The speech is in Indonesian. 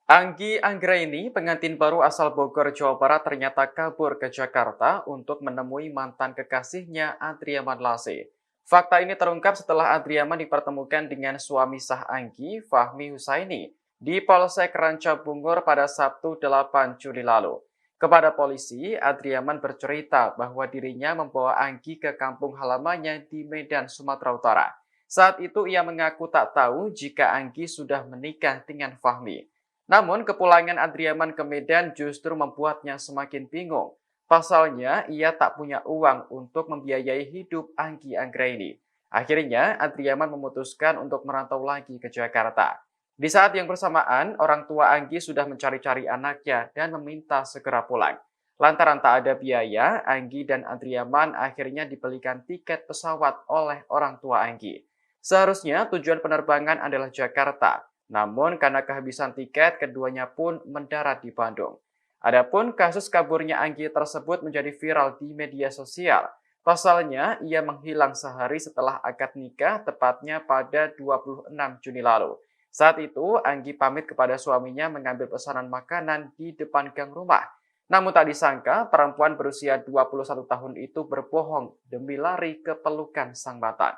Anggi Anggraini, pengantin baru asal Bogor, Jawa Barat ternyata kabur ke Jakarta untuk menemui mantan kekasihnya Adriaman Lase. Fakta ini terungkap setelah Adriaman dipertemukan dengan suami sah Anggi, Fahmi Husaini, di Polsek Rancabungur pada Sabtu 8 Juli lalu. Kepada polisi, Adriaman bercerita bahwa dirinya membawa Anggi ke kampung halamannya di Medan, Sumatera Utara. Saat itu ia mengaku tak tahu jika Anggi sudah menikah dengan Fahmi. Namun, kepulangan Adriaman ke Medan justru membuatnya semakin bingung. Pasalnya, ia tak punya uang untuk membiayai hidup Anggi Anggraini. Akhirnya, Adriaman memutuskan untuk merantau lagi ke Jakarta. Di saat yang bersamaan, orang tua Anggi sudah mencari-cari anaknya dan meminta segera pulang. Lantaran tak ada biaya, Anggi dan Adriaman akhirnya dibelikan tiket pesawat oleh orang tua Anggi. Seharusnya tujuan penerbangan adalah Jakarta, namun karena kehabisan tiket, keduanya pun mendarat di Bandung. Adapun kasus kaburnya Anggi tersebut menjadi viral di media sosial. Pasalnya, ia menghilang sehari setelah akad nikah, tepatnya pada 26 Juni lalu. Saat itu, Anggi pamit kepada suaminya mengambil pesanan makanan di depan gang rumah. Namun tak disangka, perempuan berusia 21 tahun itu berbohong demi lari ke pelukan sang mantan.